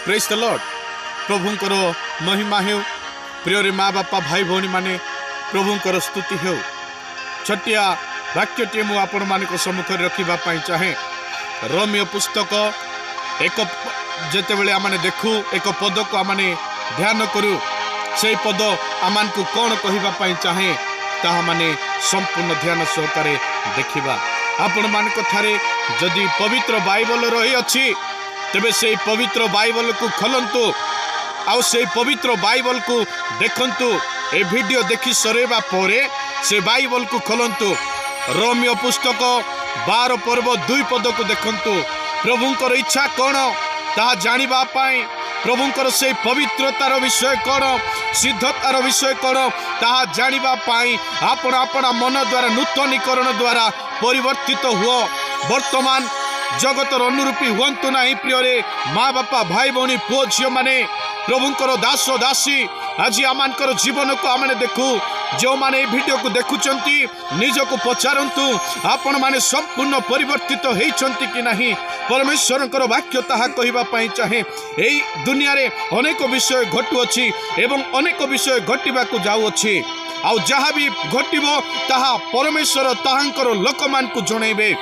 Praise the Lord. प्रभुंकर महिमा हो। प्रिय माँ बापा भाई भौणी माने प्रभुंकर स्तुति हो। छटिया वाक्यटे मु आपण मानक सम्मुख रखा चाहे। रोमियो पुस्तक एक जितेबले आम देखू एक पद को आम ध्यान करूँ से पद आम को कौन कहवाई चाहे ताहा माने संपूर्ण ध्यान सहकारे देखिबा। आपण मान ठारे जदि पवित्र बाइबल रही अच्छी तेबे से पवित्र बाइबल को खोलंतु आउ से पवित्र बाइबल को देखंतु। ए वीडियो देखि सरेबा परे से बाइबल को खोलंतु। रोमियो पुस्तक 12 पर्व 2 पद को देखंतु। प्रभुंकर इच्छा कौन ताहा जानिबा पाई, प्रभुंकर से पवित्रतार विषय कौन, सिद्धतार विषय कौन ताहा जानिबा पाई आपण आपण मन द्वारा नूतनीकरण द्वारा परिवर्तित हुओ। वर्तमान जगतर अनुरूपी हुंतु ना। प्रिय माँ बापा भाई भौणी पुओ झील माने प्रभुंकर दास दासी आज आमर जीवन को आम देखू। जो माने वीडियो को देखुचंती निज को पचारंतु आपण माने संपूर्ण परिवर्तित होइचंती कि नहीं। परमेश्वर वाक्य ताहा कहबा पई चाहे। एई दुनिया रे अनेक विषय घटुअछि एवं अनेक विषय घटिबा को जाउअछि। आ जहाँ भी घटिबो ताहा परमेश्वर ताहांकर लोकमान को जणैबे।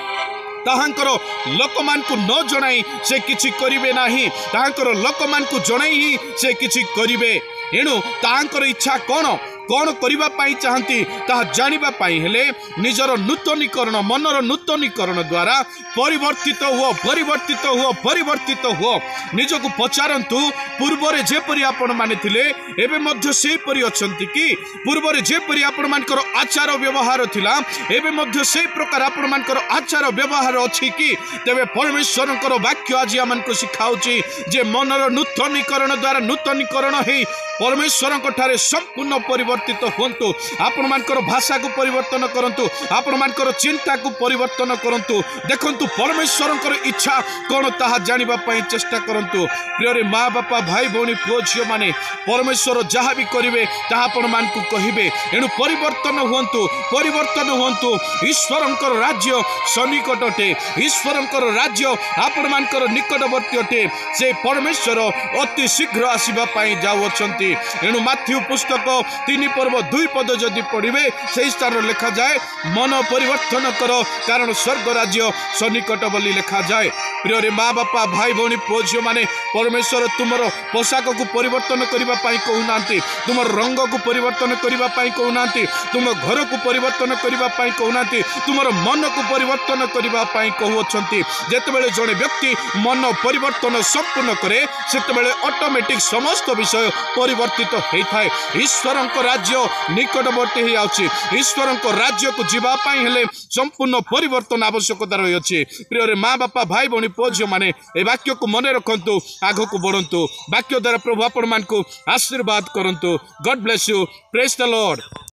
ताहांकर लोकमान को न जणाई से किछि करिवे नाही। ताहांकर लोकमान को जणाई ही से किछि करिवे। एणु ताहांकर इच्छा कौन कौन करबा पाई चाहती ताहा जानिबा पाई हेले निजर नूतनीकरण मनर नूतनीकरण द्वारा परिवर्तित हुओ परिवर्तित हुओ परिवर्तित हुओ। निजको पचारंतु पूर्वरे जेपरि आपण माने थिले एबे मध्य सेपरि अछंती कि। पूर्वरे जेपरि आपण मानकर आचार व्यवहार थिला एबे मध्य से प्रकार आपण मानकर आचार व्यवहार अछि कि। तेबे परमेश्वरकर वाक्य आज आमनको सिखाउची जे मनर नूतनीकरण द्वारा नूतनीकरण हे परमेश्वरଙ୍କ ठारे संपूर्ण परिवर्तित होंतु। आपण मानकर भाषा को परिवर्तन करंतु, आपण मानकर चिंता को परिवर्तन करंतु। देखंतु परमेश्वरଙ୍କର इच्छा कोन ताहा जानिबा पई चेष्टा करंतु। प्रिय माँ बापा भाई भौणी पुओ झियो माने परमेश्वर जहाँ भी करिवे ताहा आपण मान को कहिबे। एणु परिवर्तन होंतु। ईश्वरଙ୍କର राज्य सन्निकटटे, ईश्वरଙ୍କର राज्य आपण मानकर निकटवर्ती अटे। से परमेश्वर अति शीघ्र आसीबा पई जाउछंती। एणु माथ्यू पुस्तक 3 पर्व 2 पद जदि पढ़िबे से स्थान लिखा जाए मन परिवर्तन कर कारण स्वर्ग राज्य सन्निकट बोली लिखा जाए। प्रिय माँ बापा भाई भौणी पुओ झियो माने परमेश्वर तुमर पोशाक को परिवर्तन करबा पाई कहउनांती, तुम रंग को परिवर्तन करबा पाई कहउनांती, तुम घर को परिवर्तन करबा पाई कहउनांती, तुमर मन को परिवर्तन करबा पाई कहउछंती। जेतेबेले जणे व्यक्ति मन परिवर्तन संपूर्ण करे सेतेबेले ऑटोमेटिक समस्त विषय परिवर्तित होइथाय। ईश्वरଙ୍କ राज्य निकटवर्ती हो आउछि। ईश्वरଙ୍କ राज्य को जीवा पाई हेले संपूर्ण परिवर्तन आवश्यकता रही अछि। प्रिय माँ बापा भाई भौणी पुओ झियो माने ए वाक्य को मने रखंतु, आगो को बढ़ंतु। वाक्य द्वारा प्रभु आपण मान को आशीर्वाद करंतु। God bless you. Praise the Lord.